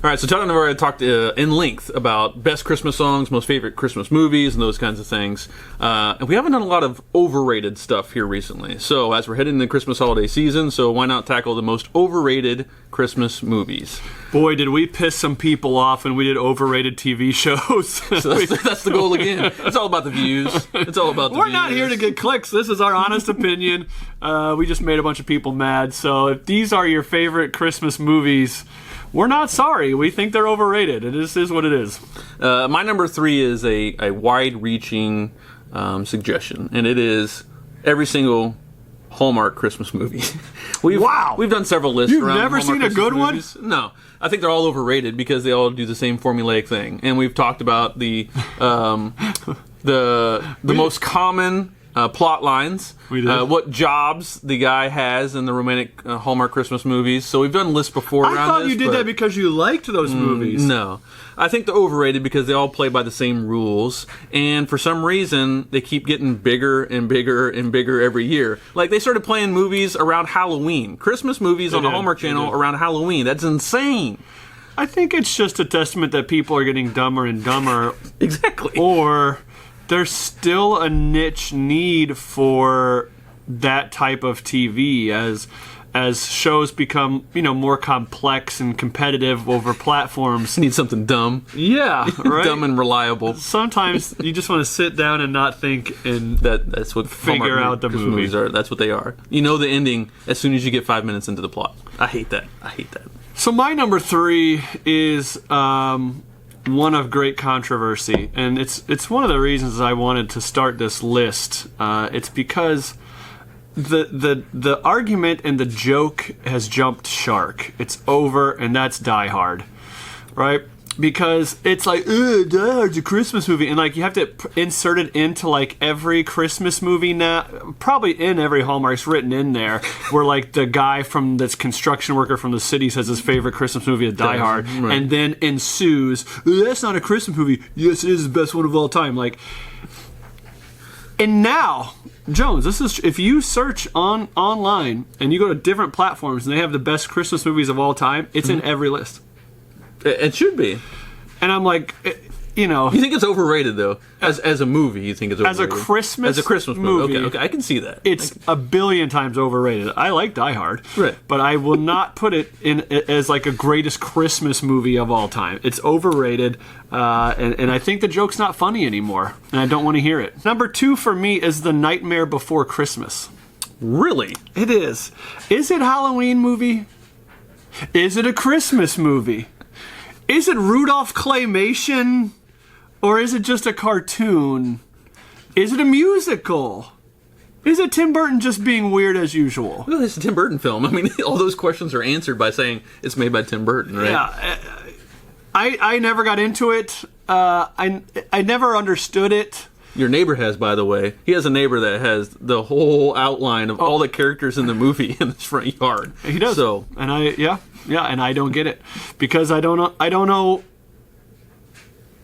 All right, so Todd and I have already talked in length about best Christmas songs, most favorite Christmas movies, and those kinds of things. And we haven't done a lot of overrated stuff here recently. So as we're heading into the Christmas holiday season, so why not tackle the most overrated Christmas movies? Boy, did we piss some people off when we did overrated TV shows. So that's the goal again. It's all about the views. It's all about the We're views. not here to get clicks. This is our honest opinion. We just made a bunch of people mad. So if these are your favorite Christmas movies, we're not sorry. We think they're overrated. It is what it is. My number 3 is a wide-reaching suggestion, and it is every single Hallmark Christmas movie. We've done several lists. You've around never Hallmark seen a Christmas good movies. one? No, I think they're all overrated because they all do the same formulaic thing, and we've talked about the most common plot lines, what jobs the guy has in the romantic Hallmark Christmas movies. So we've done lists before. I thought you did that because you liked those movies. No. I think they're overrated because they all play by the same rules, and for some reason, they keep getting bigger and bigger and bigger every year. Like, they started playing movies around Halloween. Christmas movies on the Hallmark Channel around Halloween. That's insane. I think it's just a testament that people are getting dumber and dumber. Exactly. Or there's still a niche need for that type of TV as shows become, more complex and competitive over platforms. Need something dumb. Yeah, right. Dumb and reliable. Sometimes you just want to sit down and not think and that's what figure Hallmark out the Christmas movie. movies are. That's what they are. You know the ending as soon as you get 5 minutes into the plot. I hate that. So my number 3 is one of great controversy, and it's one of the reasons I wanted to start this list. It's because the argument and the joke has jumped shark. It's over, and that's Die Hard, right? Because it's like, Die Hard's a Christmas movie, and like you have to insert it into like every Christmas movie now. Probably in every Hallmark's written in there, where like the guy from this construction worker from the city says his favorite Christmas movie is Die Hard, right. And then ensues, that's not a Christmas movie. Yes, it is the best one of all time. Like, and now, Jones, this is if you search online and you go to different platforms and they have the best Christmas movies of all time, it's in every list. It should be. And I'm like, You think it's overrated though? As a movie, you think it's overrated? As a Christmas movie. Okay, I can see that. It's a billion times overrated. I like Die Hard, right, but I will not put it in as like a greatest Christmas movie of all time. It's overrated, and I think the joke's not funny anymore, and I don't want to hear it. Number 2 for me is The Nightmare Before Christmas. Really? It is. Is it a Halloween movie? Is it a Christmas movie? Is it Rudolph Claymation? Or is it just a cartoon? Is it a musical? Is it Tim Burton just being weird as usual? Well, it's a Tim Burton film. I mean, all those questions are answered by saying it's made by Tim Burton, right? Yeah. I never got into it. I never understood it. Your neighbor has, by the way. He has a neighbor that has the whole outline of all the characters in the movie in his front yard. He does. So, and and I don't get it because I don't know.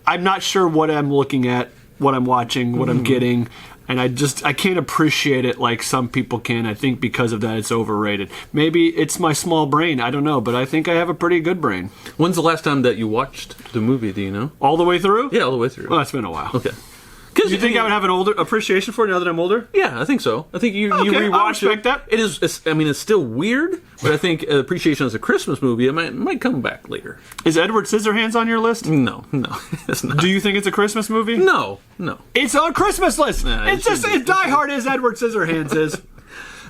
I'm not sure what I'm looking at, what I'm watching, what I'm getting, and I can't appreciate it like some people can. I think because of that, it's overrated. Maybe it's my small brain. I don't know, but I think I have a pretty good brain. When's the last time that you watched the movie? Do you know? All the way through? Yeah, all the way through. Well, it's been a while. Okay. You think I would have an older appreciation for it now that I'm older? Yeah, I think so. I think you rewatch I'll respect that. It is. It's still weird, but I think appreciation as a Christmas movie, it might come back later. Is Edward Scissorhands on your list? No, it's not. Do you think it's a Christmas movie? No. It's on Christmas list. Nah, it's just if Die Hard is Edward Scissorhands is.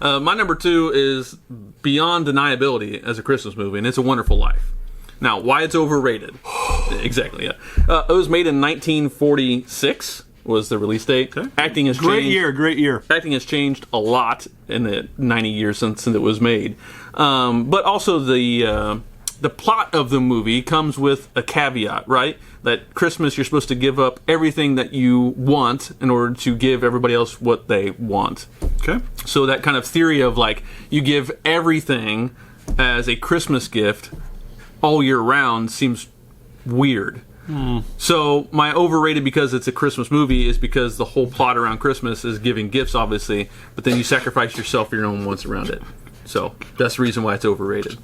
My number 2 is beyond deniability as a Christmas movie, and It's a Wonderful Life. Now, why it's overrated? Exactly. Yeah. It was made in 1946. Was the release date. Okay. Acting has great changed. Great year. Acting has changed a lot in the 90 years since it was made. But also the plot of the movie comes with a caveat, right? That Christmas you're supposed to give up everything that you want in order to give everybody else what they want. Okay. So that kind of theory of like you give everything as a Christmas gift all year round seems weird. So my overrated because it's a Christmas movie is because the whole plot around Christmas is giving gifts, obviously, but then you sacrifice yourself for your own wants around it. So that's the reason why it's overrated.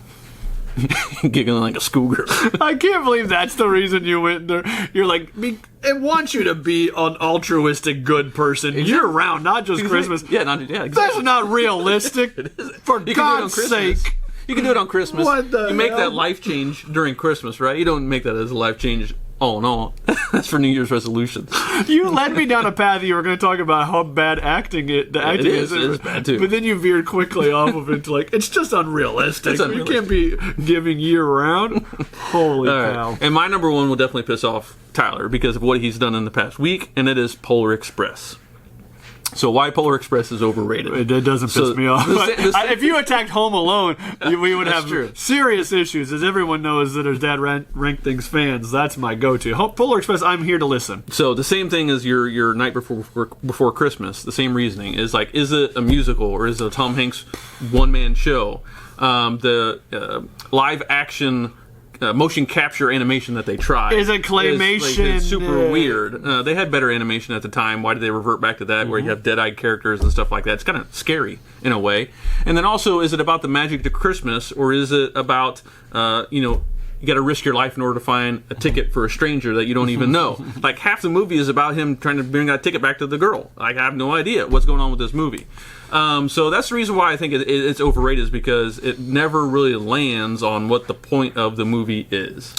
giggling like a schoolgirl. I can't believe that's the reason you went there. You're like, it wants you to be an altruistic good person year round, not just Christmas. Yeah, exactly. That's not realistic. For God's sake. You can do it on Christmas. What the You make hell? that life change during Christmas, right? You don't make that as a life change all in all. That's for New Year's resolutions. You led me down a path. You were going to talk about how bad the acting is. It is bad too. But then you veered quickly off of it to like, it's just unrealistic. It's unrealistic. You can't be giving year round. Holy cow. And my number one will definitely piss off Tyler because of what he's done in the past week, and it is Polar Express. So why Polar Express is overrated? It doesn't piss me off. If you attacked Home Alone, we would have true. serious issues. As everyone knows that as Dad Rank Things fans, that's my go-to. Polar Express, I'm here to listen. So the same thing as your Night Before Christmas. The same reasoning is like, is it a musical or is it a Tom Hanks one-man show? The live action motion capture animation that they tried is a claymation. It's super weird. They had better animation at the time. Why did they revert back to that, where you have dead-eyed characters and stuff like that? It's kind of scary in a way. And then also, is it about the magic to Christmas, or is it about you got to risk your life in order to find a ticket for a stranger that you don't even know? Like, half the movie is about him trying to bring that ticket back to the girl. Like, I have no idea what's going on with this movie. So that's the reason why I think it's overrated, is because it never really lands on what the point of the movie is.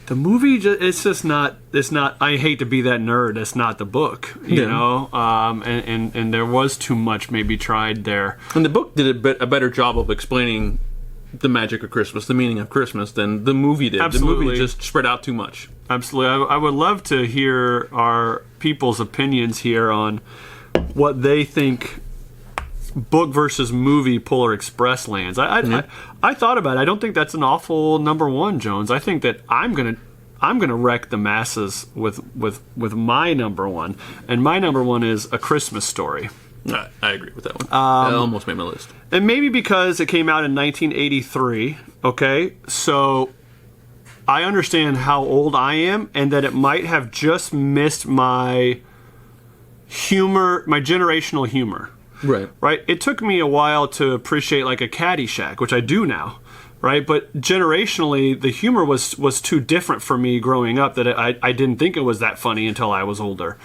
The movie, it's just not. It's not. I hate to be that nerd. It's not the book, you know. And there was too much maybe tried there. And the book did a better job of explaining the magic of Christmas, the meaning of Christmas, than the movie did. Absolutely. The movie just spread out too much. Absolutely. I would love to hear our people's opinions here on what they think book versus movie Polar Express lands. I thought about it. I don't think that's an awful number one, Jones. I think that I'm gonna wreck the masses with my number one, and my number one is A Christmas Story. I agree with that one. That almost made my list. And maybe because it came out in 1983. Okay, so I understand how old I am, and that it might have just missed my humor, my generational humor. Right. It took me a while to appreciate like a Caddyshack, which I do now. Right. But generationally, the humor was too different for me growing up that I didn't think it was that funny until I was older.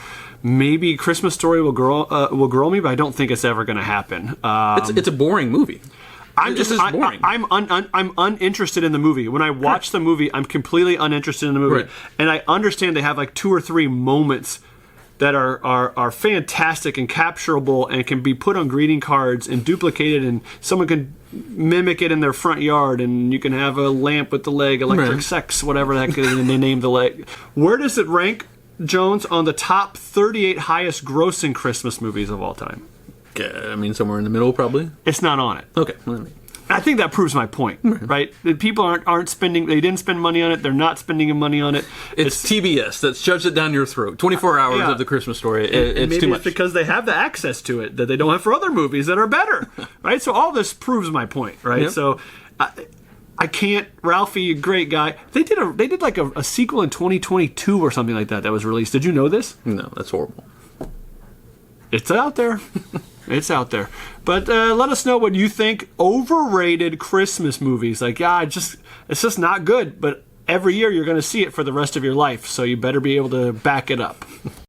Maybe Christmas Story will grow me, but I don't think it's ever going to happen. It's a boring movie. I'm boring. I'm uninterested in the movie. When I watch the movie, I'm completely uninterested in the movie. Right. And I understand they have like 2 or 3 moments that are fantastic and capturable and can be put on greeting cards and duplicated, and someone can mimic it in their front yard, and you can have a lamp with the leg, electric sex, whatever that could, and they name the leg. Where does it rank, Jones, on the top 38 highest grossing Christmas movies of all time? I mean, somewhere in the middle, probably. It's not on it. Okay. I think that proves my point, right? The people aren't spending. They didn't spend money on it. They're not spending money on it. It's TBS that's shoved it down your throat. 24 hours of the Christmas Story. It's maybe too much. it's because they have the access to it that they don't have for other movies that are better, right? So all this proves my point, right? Yep. So I can't. Ralphie, great guy. They did like a sequel in 2022 or something like that was released. Did you know this? No, that's horrible. It's out there. It's out there. But let us know what you think. Overrated Christmas movies. Like, it's just not good. But every year you're going to see it for the rest of your life. So you better be able to back it up.